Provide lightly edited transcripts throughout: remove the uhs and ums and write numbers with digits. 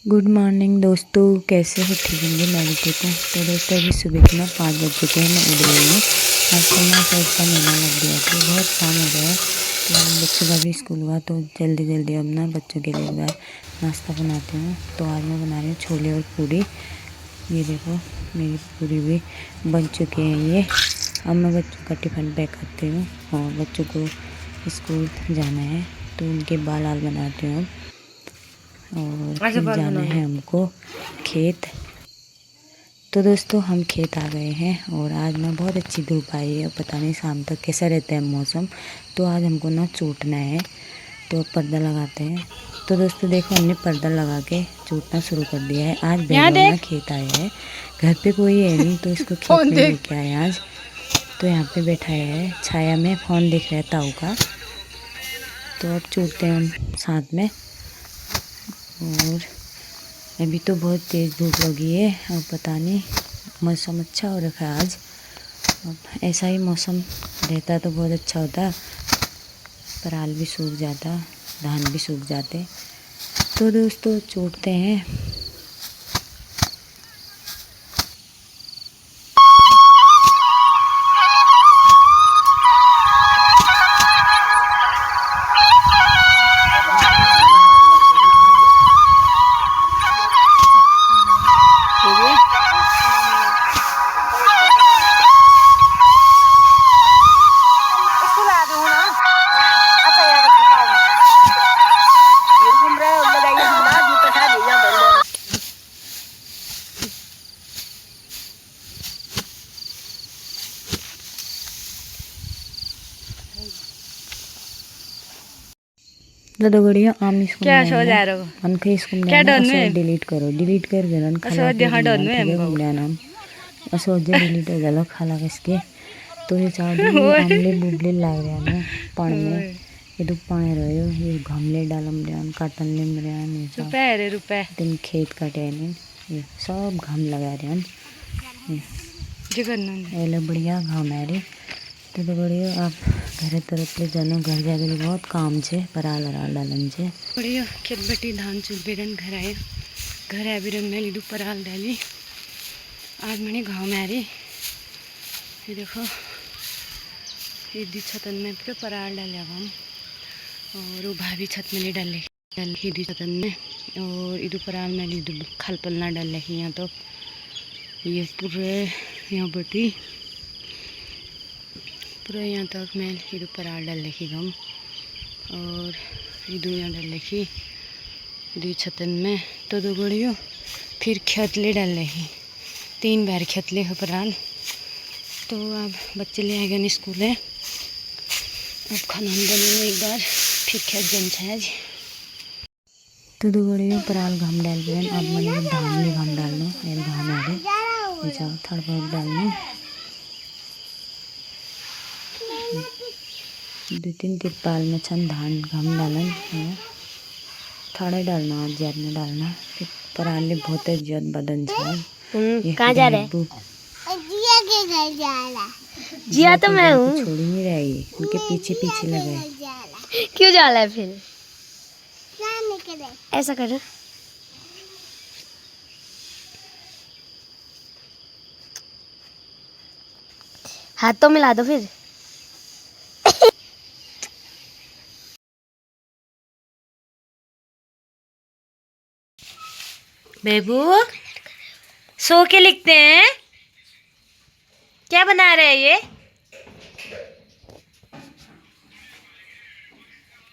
Good morning दोस्तों, कैसे हो? ठीक होंगे, मैं भी ठीक हूँ। तो दोस्तों अभी सुबह के ना 5 बज चुके हैं, मैं उठ रही हूँ। आजकल ना सर का मेला लग गया था, बहुत शाम हो गया है। तो बच्चों का भी स्कूल हुआ, तो जल्दी जल्दी अब ना बच्चों के लिए नाश्ता बनाती हूँ। तो आज मैं बना रही हूँ छोले और पूरी। ये देखो मेरी पूरी भी बन चुकी है। ये अब मैं बच्चों का टिफ़िन पैक करती हूँ और बच्चों को स्कूल जाना है, तो उनके बाल बनाती हूँ और फिर जाना है हमको खेत। तो दोस्तों हम खेत आ गए हैं और आज ना बहुत अच्छी धूप आई है। पता नहीं शाम तक कैसा रहता है मौसम। तो आज हमको ना चूटना है, तो पर्दा लगाते हैं। तो दोस्तों देखो हमने पर्दा लगा के चूटना शुरू कर दिया है। आज बैगवा ना खेत आया है, घर पे कोई है नहीं, तो इसको खेत में लेके आए आज। तो यहाँ पे बैठा है छाया में, फ़ोन दिख रहा है ताऊ का। तो अब चूटते हैं हम साथ में। और अभी तो बहुत तेज़ धूप लगी है और पता नहीं मौसम अच्छा हो रखा है आज। अब ऐसा ही मौसम रहता तो बहुत अच्छा होता, पराल भी सूख जाता, धान भी सूख जाते। तो दोस्तों चूटते हैं। दादा गड़िया आम इसको क्या सो जा रहे हो? अनखे इसको क्या डन में? डिलीट कर देना खाला के नाम असोजे डिलीट हो गया खाला किसके। तो ये चाहती आमले बुबले लाग रहे हैं पानी में। ये तो पानी रहे हो, ये गमले डालम रहे काटन लिम रहे हैं रुपए दिन खेत काटे नहीं, ये सब घाम लगा रहे हैं। ये बढ़िया घाम है रे। तो बढ़िया आप घर तरफ ले जानो, घर जाके बहुत काम छे, पराल अराल डालन छे। बढ़िया खेत बेटी धान चुप बेरन घर आए, घर आ बेरन में लीडू पराल डाली। आज मैंने गाँव में आ रही, ये देखो ये दी छतन में पूरे पराल डाले हम। और वो भाभी छत में नहीं डाले दी छतन में। और इधर पराल में लीडू खलपल ना डाले यहाँ। तो ये पूरे यहाँ बटी पूरा यहाँ तक मैं इधर पराल डाल लेखी गम। और इधर यहाँ डाल लेखी दी छतन में। तो दो गड़ियों फिर खेतले डाल लेखी, 3 बार खेतले हो पराल। तो अब बच्चे ले आएगा नहीं स्कूल है, अब खाना बनेंगे एक बार, फिर खेत जम छाज। तो दो गड़ियों पराल घाम डाल रहे हैं। अब मैंने धान में घाम डालना, ये घाम आ रहे जाओ थोड़ा बहुत डालना। 2-3 तिरपाल में छन धान घाम डालन है, थोड़ा डालना ज्यादा नहीं डालना। फिर पराले बहुत ज्यादा बदन छे। कहाँ जा रहे? जिया के घर जा रहा। जिया तो मैं हूँ, छोड़ी नहीं रही, उनके पीछे पीछे लगे। क्यों जा रहा है फिर? ऐसा कर, हाथ तो मिला दो फिर। बेबू सो के लिखते हैं, क्या बना रहे हैं ये?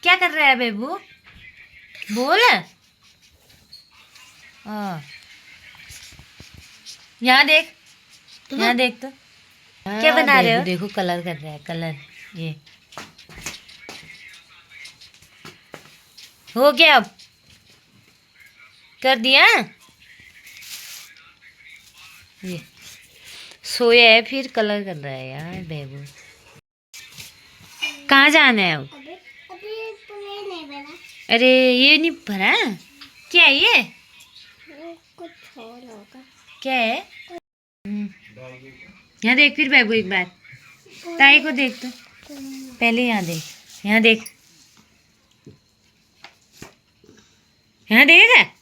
क्या कर रहा है बेबू? बोल। यहाँ देख, यहाँ देख। तो क्या बना रहे हो? देखो कलर कर रहा है, कलर ये हो गया, अब कर दिया। ये सोया है फिर कलर कर रहा है यार बेबू। कहाँ जाना है अब? अरे ये नहीं भरा, क्या है ये? कुछ और होगा, क्या है? यहाँ देख फिर बेबू एक बार, ताई को देख। तो पहले यहाँ देख, यहाँ देख, यहाँ देख।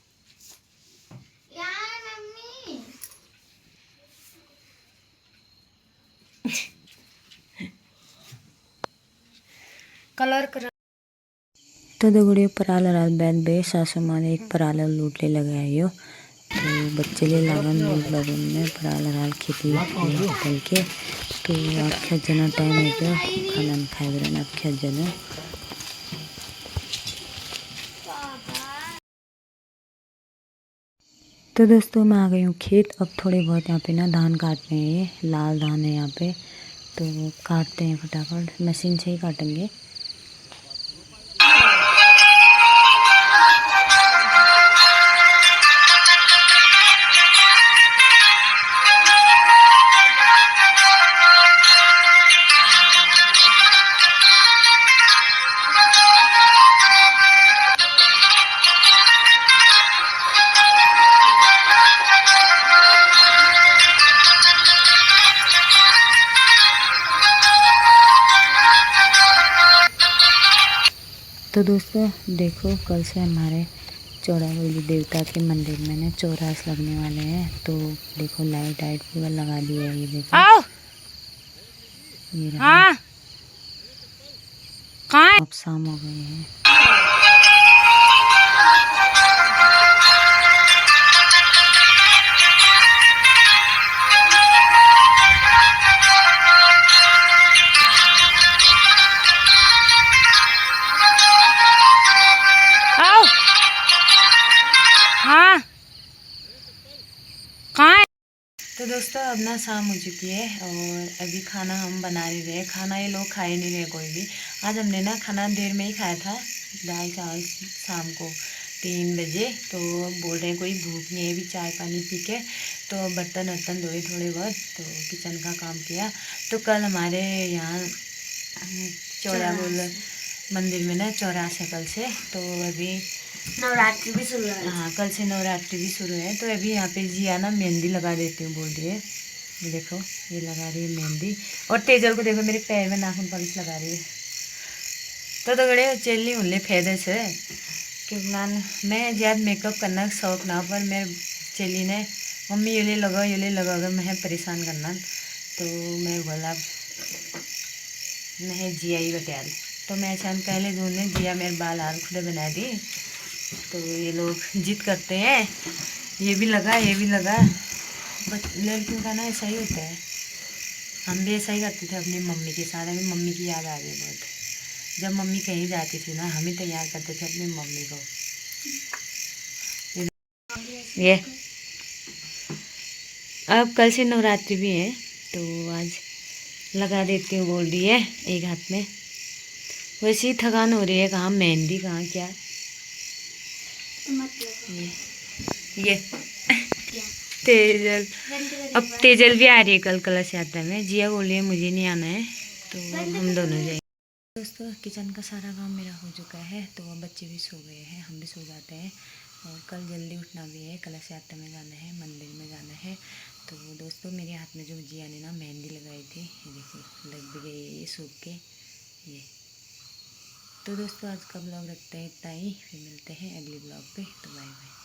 कलर कर तो दगड़ियों पराल राल बैन बे सासू माँ ने एक पराल लूट ले लगायो तो बच्चे ले लगन दूध लगन में पराल राल खेती कल के तो आख्या जना टाइम है क्या खाना खाए बरन आख्या जना। तो दोस्तों मैं आ गई हूँ खेत। अब थोड़े बहुत यहाँ पे ना धान काटने हैं, लाल धान है यहाँ पे तो काटते हैं फटाफट, मशीन से ही काटेंगे। तो दोस्तों देखो कल से हमारे चौरावली देवता के मंदिर में ना चौरास लगने वाले हैं तो देखो लाइट पूरा लगा दिया है। ये देखो ये रहा। हाँ अब शाम हो गए हैं। हाँ कहाँ। तो दोस्तों अब ना शाम हो चुकी है और अभी खाना हम बना नहीं रहे। खाना ये लोग खाए नहीं रहे कोई भी। आज हमने ना खाना देर में ही खाया था, दाल चावल शाम को 3 बजे। तो बोल रहे हैं कोई भूख नहीं है, भी चाय पानी पी के तो बर्तन वर्तन धोए थोड़े बहुत, तो किचन का काम किया। तो कल हमारे यहाँ चौरागोल मंदिर में ना चौरास है कल से, तो अभी नवरात्रि भी शुरू है। हाँ कल से नवरात्रि भी शुरू है। तो अभी यहाँ पे जिया ना मेहंदी लगा देती हूँ बोल रही है। ये देखो ये लगा रही है मेहंदी। और तेजल को देखो मेरे पैर में नाखून पॉलिश लगा रही है। तो दगड़े चलनी उनले फायदे से क्योंकि मैं ज़्यादा मेकअप करना शौक ना, पर मैं चली ने मम्मी ये लगा अगर मैं परेशान करना तो मैं बोला नहीं जिया ही बटियाल। तो मैं शाम पहले ढूंढने जिया मेरे बाल हाल खुद बना दी। तो ये लोग जिद करते हैं ये भी लगा ये भी लगा। बट लड़कियों का ना ऐसा ही होता है। हम भी ऐसा ही करते थे अपनी मम्मी के साथ। अभी मम्मी की याद आ रही है बहुत। जब मम्मी कहीं जाती थी ना हम ही तैयार करते थे अपनी मम्मी को। ये अब कल से नवरात्रि भी है तो आज लगा देती हूँ बोल रही है एक हाथ में। वैसे ही थकान हो रही है, कहाँ मेहंदी कहाँ क्या। ये तेजल, अब तेजल भी आ रही है कल कलश यात्रा में। जिया बोल रही है मुझे नहीं आना है तो हम दोनों जाएंगे। दोस्तों किचन का सारा काम मेरा हो चुका है तो अब बच्चे भी सो गए हैं, हम भी सो जाते हैं। और कल जल्दी उठना भी है, कलश यात्रा में जाना है, मंदिर में जाना है। तो दोस्तों मेरे हाथ में जो जिया ने ना मेहंदी लगाई थी ये देखिए लग भी गई ये सूख के ये। तो दोस्तों आज का ब्लॉग रखते हैं इतना ही, फिर मिलते हैं अगले ब्लॉग पे। तो बाय बाय।